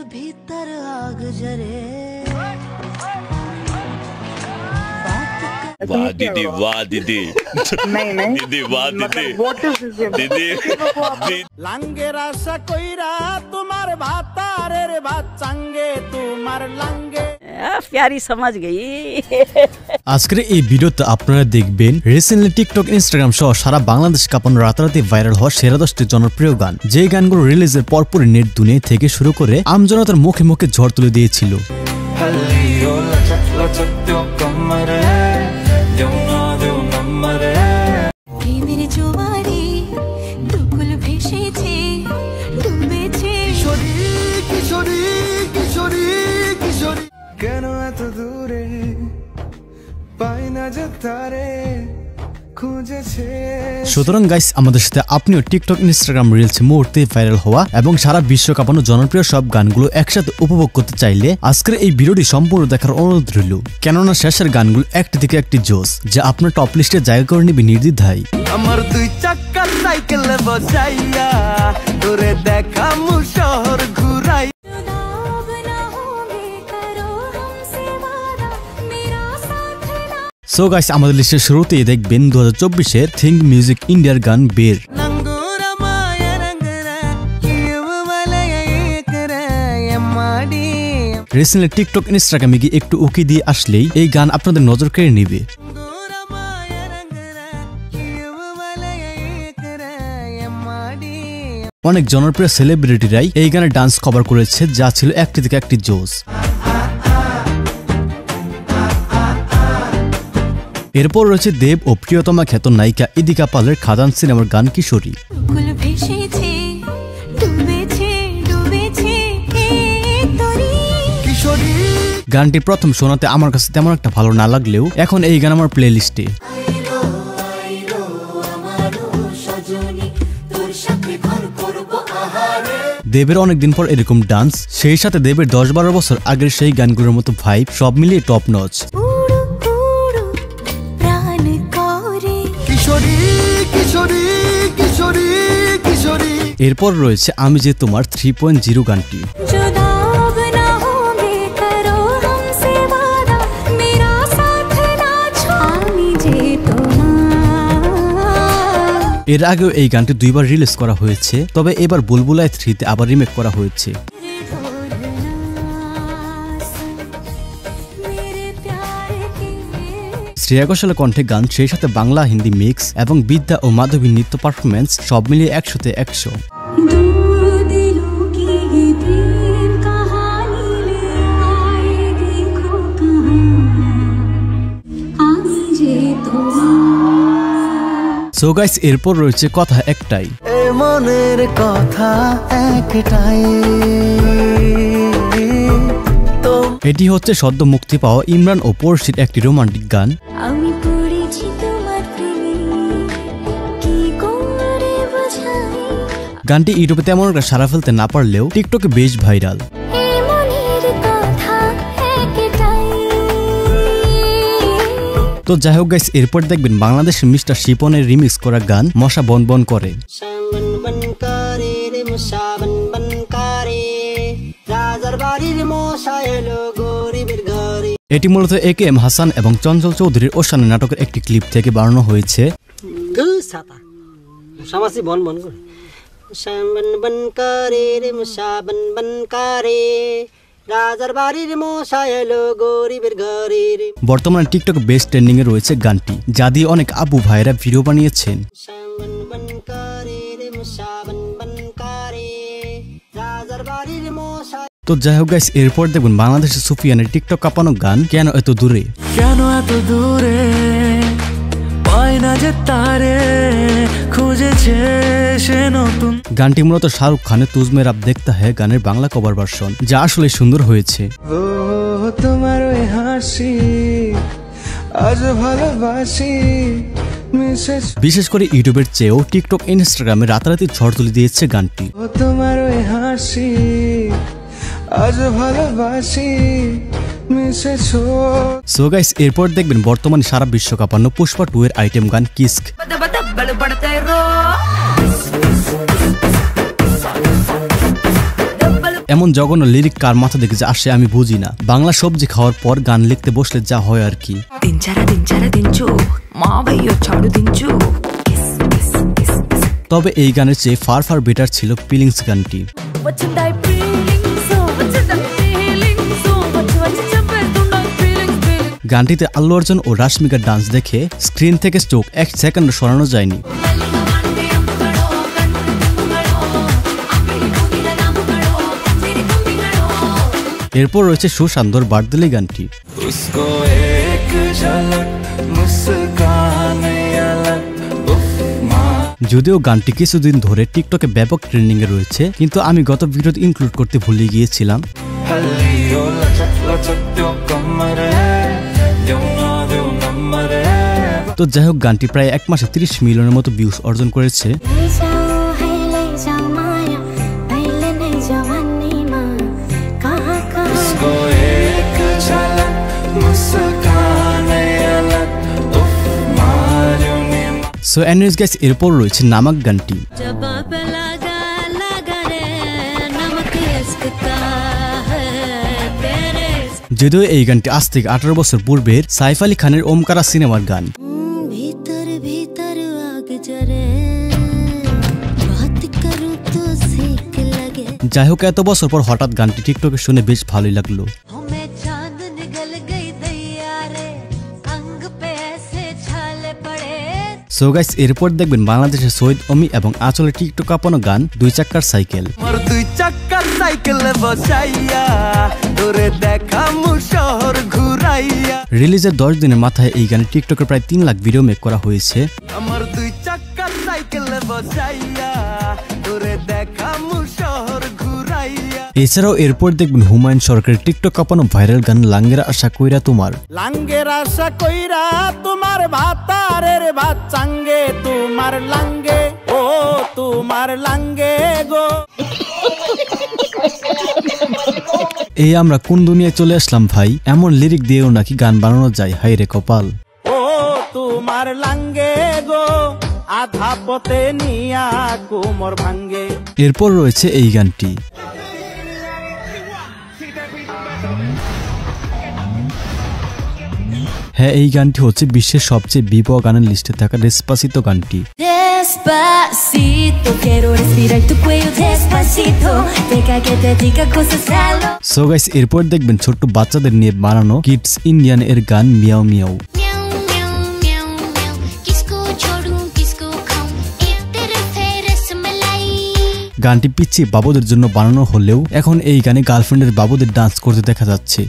भीतर आग जरे वाह दीदी वाह दीदी नहीं नहीं दीदी वाह दीदी व्हाट इज दिस दीदी लांगे रासा कोईरा तुम्हारे भातारे रे भात चांगे तुम्हार लांगे प्यारी समझ गई। আজকের এই ভিডিওতে আপনারা দেখবেন রিসেন্টলি টিকটক ইনস্টাগ্রাম সহ সারা বাংলাদেশ কাঁপানো রাতারাতি ভাইরাল হওয়া সেরা 10টি জনপ্রিয় গান, যে গানগুলো রিলিজের পরপরই নেট দুনিয়া থেকে শুরু করে আমজনতার মুখে মুখে ঝড় তুলে দিয়েছিল। কেন এত দূরে পাই না যে তারে খুঁজেছে। সুতরাং গাইস, আমাদের সাথে আপনিও টিকটক ইনস্টাগ্রাম রিলস মুহূর্তে ভাইরাল হওয়া এবং সারা বিশ্ব কাঁপানো জনপ্রিয় সব গানগুলো একসাথে উপভোগ করতে চাইলে আজকের এই ভিডিওটি সম্পূর্ণ দেখার অনুরোধ রইল, কেননা শেষের গানগুলো একটি থেকে একটি জোস যা আপনার টপ লিস্টে জায়গা করে নিবে নির্দ্বিধায়। আমার দুই চাক্কা সাইকেলে বসাইয়া তোরে দেখামু শহর ঘুরাই। সো গাইস, আমাদের লিস্টের শুরুতেই দেখবেন 2024-এর থিঙ্ক মিউজিক ইন্ডিয়ার গান বের। রিসেন্টলি টিকটক ইনস্টাগ্রামে গিয়ে একটু উকি দিয়ে আসলেই এই গান আপনাদের নজর কেড়ে নিবে। অনেক জনপ্রিয় সেলিব্রিটিরাই এই গানে ডান্স কভার করেছে, যা ছিল একটি থেকে একটি জোস। এরপর রয়েছে দেব ও প্রিয়তমা খ্যাত নায়িকা ইদিকা পালের খাদান সিনেমার গান কিশোরী। গানটি প্রথম শোনাতে আমার কাছে তেমন একটা ভালো না লাগলেও এখন এই গান আমার প্লে লিস্টে। দেবের অনেকদিন পর এরকম ডান্স, সেই সাথে দেবের 10-12 বছর আগের সেই গানগুলোর মতো ভাইব, সব মিলিয়ে টপ নচ। এরপর রয়েছে আমি যে তোমার 3.0 গানটি। এর আগেও এই গানটি দুইবার রিলিজ করা হয়েছে, তবে এবার বুলবুলাই 3-তে আবার রিমেক করা হয়েছে। শ্রেয়া ঘোষালের কণ্ঠে গান, সেই সাথে বাংলা হিন্দি মিক্স এবং বিদ্যা ও মাধবীর নৃত্য পারফরমেন্স, সব মিলিয়ে 100-তে 100। সো গাইস, এরপর রয়েছে কথা একটাই। মনের কথা একটাই। এটি হচ্ছে সদ্য মুক্তি পাওয়া ইমরান ও পড়শির একটি রোমান্টিক গান। গানটি ইউটিউবে তেমন একটা সাড়া ফেলতে না পারলেও টিকটকে বেশ ভাইরাল। তো যাই হোক গাইস, এরপর দেখবেন বাংলাদেশের মিস্টার শিপনের রিমিক্স করা গান মশা বন বন করে। এটি মূলত AKM হাসান এবং চঞ্চল চৌধুরীর ওশানে নাটকের একটি ক্লিপ থেকে বানানো হয়েছে। বর্তমানে টিকটক বেশ ট্রেন্ডিং এ রয়েছে গানটি, যা দিয়ে অনেক আবু ভাইরা ভিডিও বানিয়েছেন। তো যাই হোক গাইস, এরপর দেখুন বাংলাদেশের সুফিয়ানের টিকটক কাঁপানো গান কেন এত দূরে। কেন এত দূরে পাই না যে তারে খুঁজেছে সে নতুন। গানটি মূলত শাহরুখ খানের তুজমে রাব দেখতা হ্যায় গানের বাংলা কভার ভার্সন, যা আসলে সুন্দর হয়েছে। ও তোমার ওই হাসি আজ ভালোবাসি। বিশেষ করে ইউটিউবের চেয়েও টিকটক ইনস্টাগ্রামে রাতারাতি ঝড় তুলে দিয়েছে গানটি। ও তোমার ওই হাসি আজ ভালোবাসি মিশেছো। সো গাইস, এরপর দেখবেন বর্তমানে সারা বিশ্ব কাঁপানো পুষ্পা 2 এর আইটেম গান কিস্ক। এমন জঘন্য লিরিক কার মাথা থেকে যে আসে আমি বুঝি না। বাংলা সবজি খাওয়ার পর গান লিখতে বসলে যা হয় আর কি। তবে এই গানের চেয়ে ফার ফার বেটার ছিল ফিলিংস গানটি। গানটিতে আল্লু অর্জুন ও রাশমিকার ডান্স দেখে স্ক্রিন থেকে চোখ এক সেকেন্ড সরানো যায়নি। এরপর রয়েছে সুশান্তর বার্দলি গানটি। যদিও গানটি কিছুদিন ধরে টিকটকে ব্যাপক ট্রেন্ডিং এ রয়েছে, কিন্তু আমি গত ভিডিওতে ইনক্লুড করতে ভুলে গিয়েছিলাম। তো যাই হোক, গানটি প্রায় 1 মাসে 30 মিলিয়নের মতো ভিউজ অর্জন করেছে। সো এনিওয়েজ গাইস, এরপর রয়েছে নামক গানটি। যদিও এই গানটি আজ থেকে 18 বছর পূর্বের সাইফ আলী খানের ওমকারা সিনেমার গান। যাই হোক, এত বছর পর হঠাৎ গানটি টিকটকে শুনে বেশ ভালোই লাগলো। সো গাইস, এরপর দেখবেন বাংলাদেশের সৈয়দ অমি এবং আঁচলের টিকটক কাঁপানো গান 2 চাক্কার সাইকেল। রিলিজের 10 দিনের মাথায় এই গানে টিকটকে প্রায় 3 লাখ ভিডিও মেক করা হয়েছে। এছাড়াও এরপর দেখবেন হুমায়ুন সরকারের টিকটক কাঁপানো ভাইরাল গান লাঙ্গের আশা কইরা তোমার। লাঙ্গের আশা কইরা তোমার ভাতারের ভাত চাঙ্গে তোমার লাঙ্গে, ও তোমার লাঙ্গে গো। এই আমরা কোন দুনিয়ায় চলে আসলাম ভাই, এমন লিরিক দিয়েও নাকি গান বানানো যায়, হাই রে কপাল। ও তোমার লাঙ্গে গো, আধা পথে নিয়া কোমর ভাঙ্গে। এরপর রয়েছে এই গানটি। হ্যাঁ, এই গানটি হচ্ছে বিশ্বের সবচেয়ে বিপদ গানের লিস্টে থাকা ডেসপাসিতো গানটি। সো গাইস, এরপর দেখবেন ছোট্ট বাচ্চাদের নিয়ে বানানো কিডস ইন্ডিয়ান এর গান মিয়াও মিয়াও। গানটি পিচ্ছি বাবুদের জন্য বানানো হলেও এখন এই গানে গার্লফ্রেন্ডের বাবুদের ডান্স করতে দেখা যাচ্ছে।